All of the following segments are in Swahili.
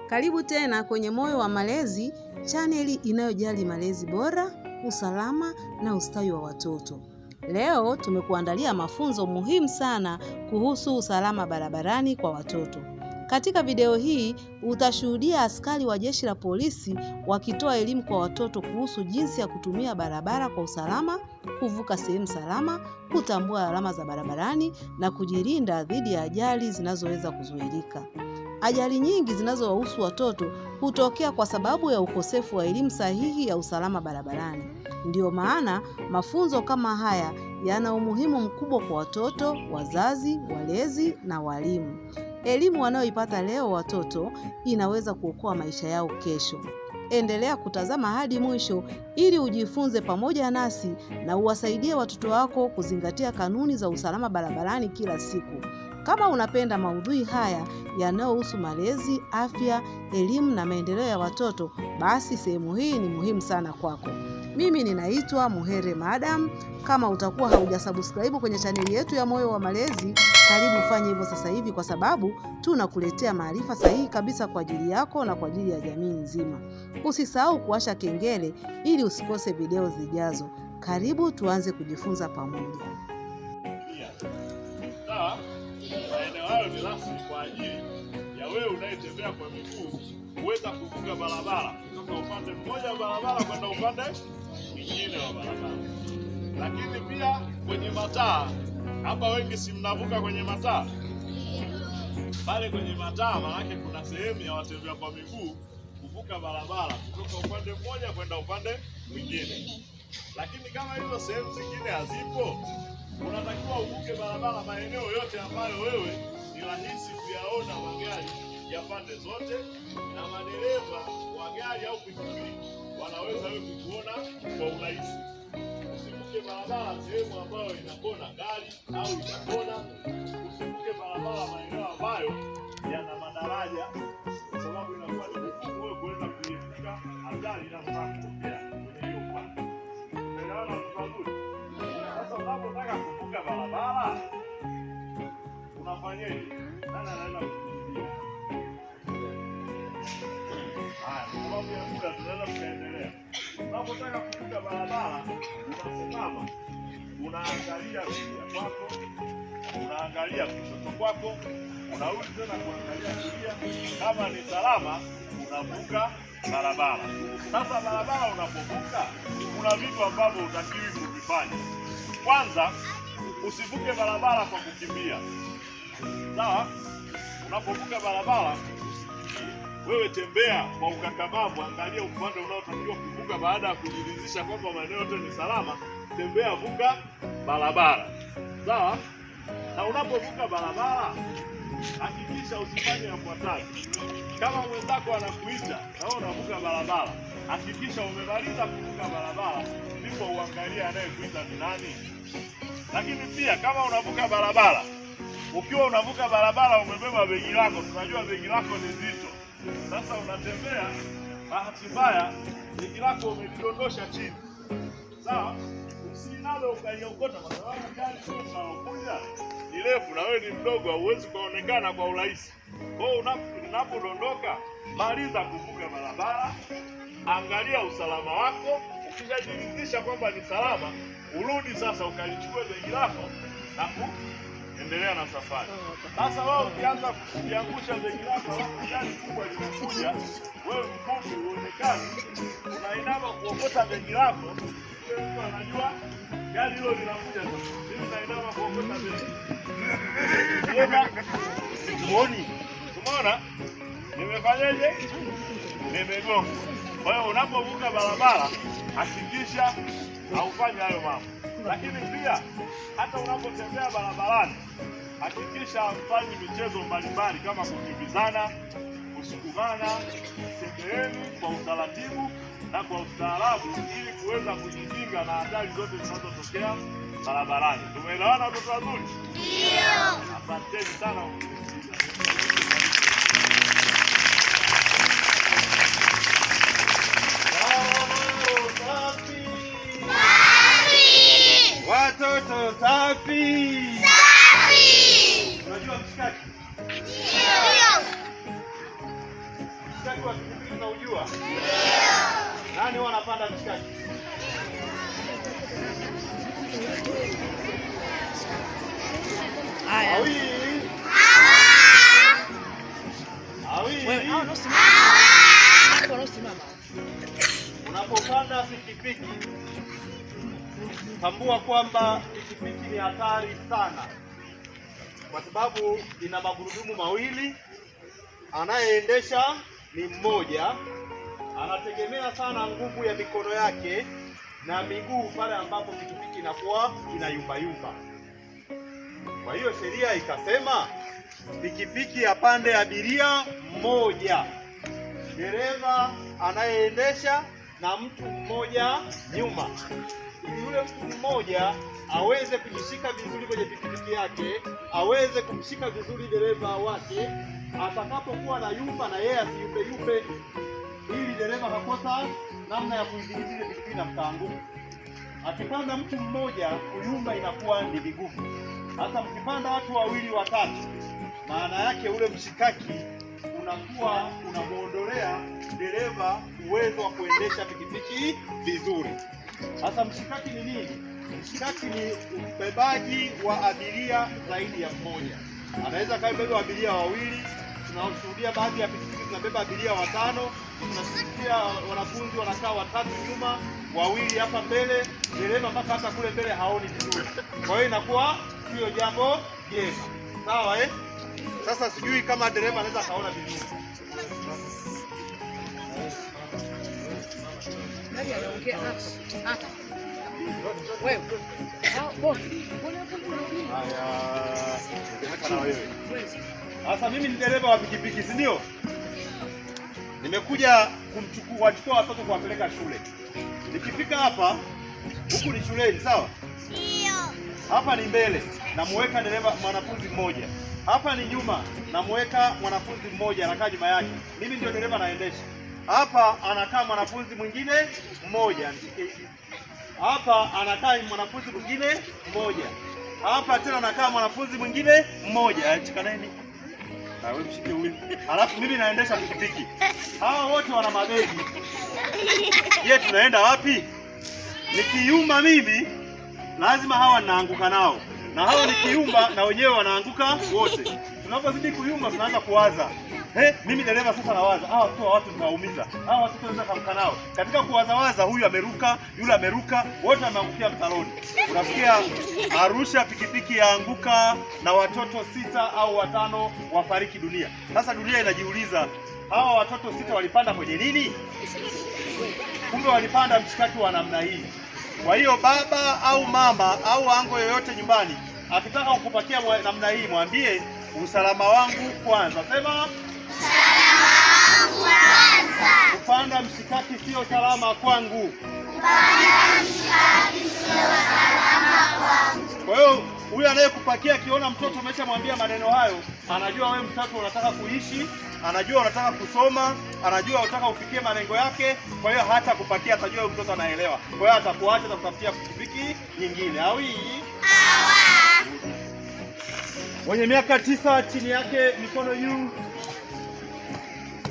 Karibu tena kwenye Moyo wa Malezi, chaneli inayojali malezi bora, usalama na ustawi wa watoto. Leo tumekuandalia mafunzo muhimu sana kuhusu usalama barabarani kwa watoto. Katika video hii utashuhudia askari wa jeshi la polisi wakitoa elimu kwa watoto kuhusu jinsi ya kutumia barabara kwa usalama, kuvuka sehemu salama, kutambua alama za barabarani na kujilinda dhidi ya ajali zinazoweza kuzuilika. Ajali nyingi zinazowahusu watoto hutokea kwa sababu ya ukosefu wa elimu sahihi ya usalama barabarani. Ndiyo maana mafunzo kama haya yana umuhimu mkubwa kwa watoto, wazazi, walezi na walimu. Elimu wanayoipata leo watoto inaweza kuokoa maisha yao kesho. Endelea kutazama hadi mwisho ili ujifunze pamoja nasi na uwasaidie watoto wako kuzingatia kanuni za usalama barabarani kila siku. Kama unapenda maudhui haya yanayohusu malezi, afya, elimu na maendeleo ya watoto, basi sehemu hii ni muhimu sana kwako. Mimi ninaitwa Muhere Madam. Kama utakuwa haujasubscribe kwenye chaneli yetu ya Moyo wa Malezi, karibu ufanye hivyo sasa hivi, kwa sababu tunakuletea maarifa sahihi kabisa kwa ajili yako na kwa ajili ya jamii nzima. Usisahau kuwasha kengele ili usikose video zijazo. Karibu tuanze kujifunza pamoja. Maeneo hayo ni rasmi kwa ajili ya wewe unayetembea kwa miguu kuweza kuvuka barabara kutoka upande mmoja wa barabara kwenda upande mwingine wa barabara. Lakini pia kwenye mataa, hapa wengi si mnavuka kwenye mataa? Pale kwenye mataa maana kuna sehemu ya watembea kwa miguu kuvuka barabara kutoka upande mmoja kwenda upande mwingine. Lakini kama hizo sehemu zingine hazipo, unatakiwa uvuke barabara maeneo yote ambayo wewe ni rahisi kuyaona magari ya pande zote, na madereva wa gari au pikipiki wanaweza wewe kukuona kwa urahisi. Usivuke barabara sehemu ambayo inakona gari au inakona. Usivuke barabara maeneo ambayo yana madaraja, kwa sababu inakuwa ni vigumu wewe kuweza kuepuka ajali inapotaka kutokea kwenye hiyo upande. Unaelewana vizuri? Sasa unapotaka kuvuka barabara unafanyaje? Nani anaenda kukuambia? Kwa sababu ya muda tunaweza kuendelea. Unapotaka kuvuka barabara unasimama, unaangalia kulia kwako, unaangalia kushoto kwako, unarudi tena kuangalia kulia. Kama ni salama unavuka barabara. Sasa barabara unapovuka kuna vitu ambavyo utakiwi kuvifanya. Kwanza, usivuke barabara kwa kukimbia. Sawa? Unapovuka barabara wewe tembea kwa ukakamavu, angalia upande unaotakiwa kuvuka. Baada ya kujiridhisha kwamba maeneo yote ni salama, tembea, vuka barabara. Sawa? Na unapovuka barabara hakikisha usifanye yafuatayo. Kama mwenzako anakuita na wewe unavuka barabara, hakikisha umemaliza kuvuka barabara ndipo uangalie anayekuita ni nani. Lakini pia kama unavuka barabara, ukiwa unavuka barabara umebeba begi lako, tunajua begi lako ni zito. Sasa unatembea, bahati mbaya begi lako umelidondosha chini. Sawa? Usinalo ukaiokota, kwa sababu gari unaokuja ni refu na wewe ni mdogo, hauwezi kuonekana kwa urahisi. Kwa hiyo unapodondoka, maliza kuvuka barabara, angalia usalama wako. Ukishajiridhisha kwamba ni salama, urudi sasa ukalichukue begi lako na kuendelea na safari. Sasa wewe ukianza kuangusha begi lako alafu gari kubwa linakuja, wewe mfupi uonekane, unainama kuokota begi lako, mtu anajua gari hilo linakuja sasa. Mimi nainama kuokota begi. Niona sikuoni. Umeona? Nimefanyaje? Nimegonga. Kwa hiyo unapovuka barabara hakikisha haufanye hayo mambo. Lakini pia hata unapotembea barabarani hakikisha hufanyi michezo mbalimbali kama kukimbizana, kusukumana. Tembeeni kwa utaratibu na kwa ustaarabu ili kuweza kujikinga na hatari zote zinazotokea barabarani. Tumeelewana watoto wazuri? Ndio. Asanteni sana. Watoto safi. Safi. Unajua mshikaji? Ndio. mshikaki wa pikipiki unaujua? Nani huwa anapanda mshikaki? Unapopanda pikipiki, tambua kwamba pikipiki ni hatari sana, kwa sababu ina magurudumu mawili, anayeendesha ni mmoja, anategemea sana nguvu ya mikono yake na miguu pale ambapo pikipiki inakuwa inayumbayumba. Kwa hiyo sheria ikasema pikipiki apande abiria mmoja, dereva anayeendesha na mtu mmoja nyuma, ili yule mtu mmoja aweze kujishika vizuri kwenye pikipiki yake, aweze kumshika vizuri dereva wake, atakapokuwa na yumba na yeye asiyumbe, ili dereva akakosa namna ya kuidhibiti ile pikipiki na mkaanguka. Akipanda mtu mmoja, kuyumba inakuwa ni vigumu. Hata mkipanda watu wawili watatu, maana yake ule mshikaki unakuwa unamuondolea dereva uwezo wa kuendesha pikipiki vizuri. Sasa mshikaki ni nini? Mshikaki ni ubebaji wa abiria zaidi ya mmoja. Anaweza kabeba abiria wawili. Tunashuhudia baadhi ya pikipiki zinabeba abiria watano. Tunashuhudia wanafunzi wanakaa watatu nyuma, wawili hapa mbele, dereva mpaka hata kule mbele haoni vizuri. Kwa hiyo inakuwa sio jambo jema. Sawa eh? Sasa sijui kama dereva anaweza kaona vizuri. Sasa mimi ni dereva wa pikipiki, si ndio? Nimekuja wachukua watoto kuwapeleka shule. Nikifika hapa, huku ni shuleni, sawa? Ndio. Hapa ni mbele, namuweka dereva mwanafunzi mmoja. Hapa ni nyuma, namuweka mwanafunzi mmoja anakaa nyuma yake. Mimi ndio dereva naendesha. Hapa anakaa mwanafunzi mwingine mmoja. Hapa anakaa mwanafunzi mwingine mmoja. Hapa tena anakaa mwanafunzi mwingine mmoja. Chikaneni. Na wewe mshike huyu. Alafu mimi naendesha pikipiki. Hawa wote wana mabegi. Je, tunaenda wapi? Nikiyumba mimi lazima hawa naanguka nao. Na hawa nikiyumba na wenyewe wanaanguka wote. Tunapozidi kuyumba tunaanza kuwaza. Mimi dereva sasa nawaza, watu tunawaumiza. Hawa watu tunaweza kamka nao. Katika kuwazawaza, huyu ameruka, yule ameruka, wote wameangukia mtaroni. Unasikia Arusha pikipiki yaanguka na watoto 6 au 5 wafariki dunia. Sasa dunia inajiuliza, hawa watoto 6 walipanda kwenye nini? Kumbe walipanda mshikaki wa namna hii. Kwa hiyo baba au mama au ango yoyote nyumbani akitaka kukupatia namna hii, mwambie usalama wangu kwanza. Sema usalama wangu kwanza. Kupanda mshikaki sio salama kwangu. Kupanda mshikaki sio salama kwangu. Kwa hiyo huyu anayekupakia akiona mtoto umeshamwambia maneno hayo, anajua wewe mtoto unataka kuishi, anajua unataka kusoma, anajua unataka ufikie malengo yake. Kwa hiyo hata kupakia atajua huyu mtoto anaelewa. Kwa hiyo atakuacha na kutafutia pikipiki nyingine. Mwenye miaka 9 chini yake mikono juu.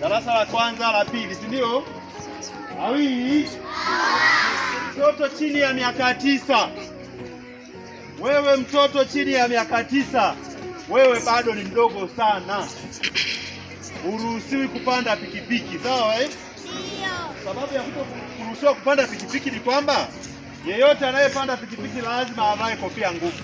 Darasa la kwanza la pili, si ndio? Mtoto chini ya miaka 9. Wewe mtoto chini ya miaka 9, wewe bado ni mdogo sana. Uruhusiwi kupanda pikipiki, sawa eh? Ndio. Sababu ya kuruhusiwa kupanda pikipiki ni kwamba yeyote anayepanda pikipiki lazima avae kofia ngumu.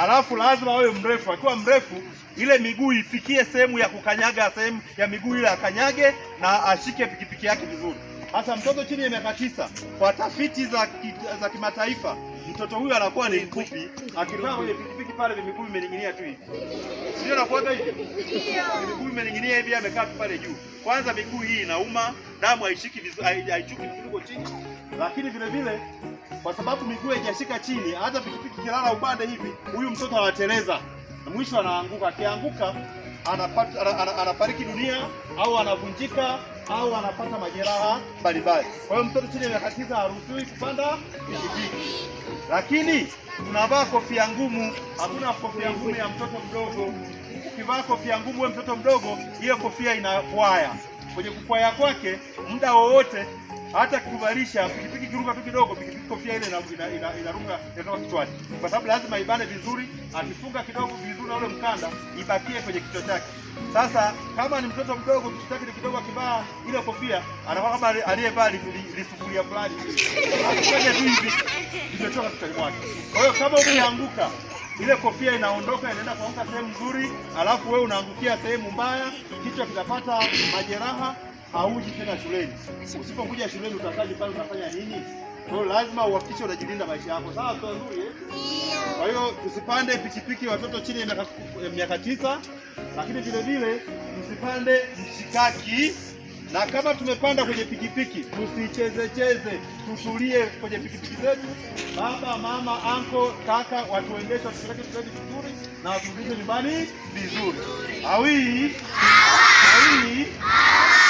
Alafu lazima awe mrefu. Akiwa mrefu, ile miguu ifikie sehemu ya kukanyaga, sehemu ya miguu ile akanyage na ashike pikipiki yake vizuri. Hasa mtoto chini ya miaka 9, kwa tafiti za kimataifa, mtoto huyu anakuwa ni mfupi. Akikaa kwenye pikipiki pale miguu imening'inia tu hivi. Sio anakuwa hivi. Miguu imening'inia hivi, amekaa tu pale juu. Kwanza miguu hii inauma, damu haishiki vizuri, haichuki vizuri chini. Lakini vile vile kwa sababu miguu haijashika chini, hata pikipiki kilala upande hivi, huyu mtoto anateleza. Na mwisho anaanguka. Akianguka anafariki dunia au anavunjika au anapata majeraha mbalimbali. Kwa hiyo mtoto chini ya miaka 9 haruhusiwi kupanda pikipiki. Lakini tunavaa kofia ngumu. Hakuna kofia ngumu ya mtoto mdogo. ukivaa kofia ngumu wewe mtoto mdogo, ile kofia inapwaya. Kwenye kupwaya kwake muda wowote, hata kukuvalisha pikipiki kiruka tu kidogo, pikipiki kofia ile inaruka inatoka kichwani, kwa sababu lazima ibane vizuri. Akifunga kidogo vizuri na ule mkanda ibakie kwenye kichwa chake. Sasa kama ni mtoto mdogo, kichwa chake kidogo, akivaa ile kofia anakuwa kama aliyevaa lisufuria fulani, akifanya tu hivi kimetoka kichwani mwake. Kwa hiyo kama umeanguka, ile kofia inaondoka, inaenda kuanguka sehemu nzuri, alafu wewe unaangukia sehemu mbaya, kichwa kitapata majeraha, hauji tena shuleni. Usipokuja shuleni utakaje pale, unafanya nini? Kwa hiyo lazima uhakikishe unajilinda maisha yako. Sawa, sio nzuri eh? Kwa hiyo tusipande pikipiki watoto chini ya miaka 9, lakini vile vile tusipande mshikaki. Na kama tumepanda kwenye pikipiki, tusicheze, tutulie kwenye pikipiki zetu. Baba, mama, anko, kaka watuendesha, tupeleke shuleni vizuri na waturudishe nyumbani vizuri. Awii.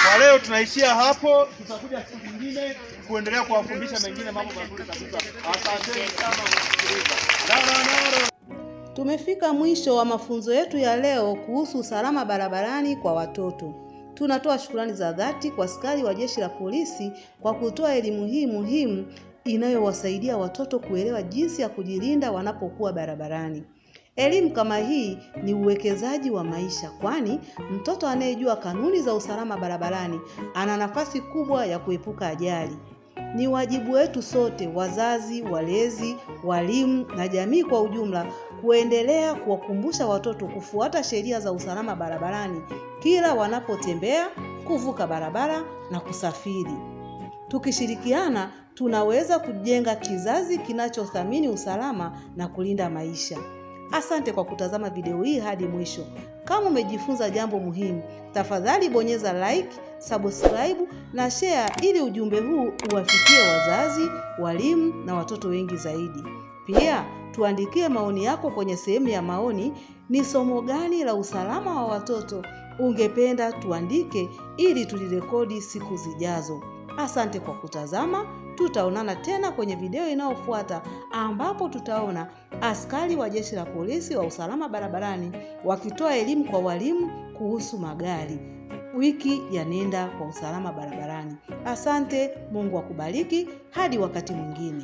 Kwa leo tunaishia hapo, tutakuja siku nyingine kuendelea kuwafundisha mengine mambo mazuri kabisa. Asanteni sana kwa kusikiliza. Tumefika mwisho wa mafunzo yetu ya leo kuhusu usalama barabarani kwa watoto. Tunatoa shukrani za dhati kwa askari wa Jeshi la Polisi kwa kutoa elimu hii muhimu inayowasaidia watoto kuelewa jinsi ya kujilinda wanapokuwa barabarani. Elimu kama hii ni uwekezaji wa maisha, kwani mtoto anayejua kanuni za usalama barabarani ana nafasi kubwa ya kuepuka ajali. Ni wajibu wetu sote, wazazi, walezi, walimu na jamii kwa ujumla, kuendelea kuwakumbusha watoto kufuata sheria za usalama barabarani kila wanapotembea, kuvuka barabara na kusafiri. Tukishirikiana, tunaweza kujenga kizazi kinachothamini usalama na kulinda maisha. Asante kwa kutazama video hii hadi mwisho. Kama umejifunza jambo muhimu, tafadhali bonyeza like, subscribe na share ili ujumbe huu uwafikie wazazi, walimu na watoto wengi zaidi. Pia tuandikie maoni yako kwenye sehemu ya maoni. Ni somo gani la usalama wa watoto ungependa tuandike ili tulirekodi siku zijazo? Asante kwa kutazama. Tutaonana tena kwenye video inayofuata, ambapo tutaona askari wa Jeshi la Polisi wa usalama barabarani wakitoa elimu kwa walimu kuhusu magari. Wiki ya Nenda kwa Usalama Barabarani. Asante, Mungu akubariki. Hadi wakati mwingine.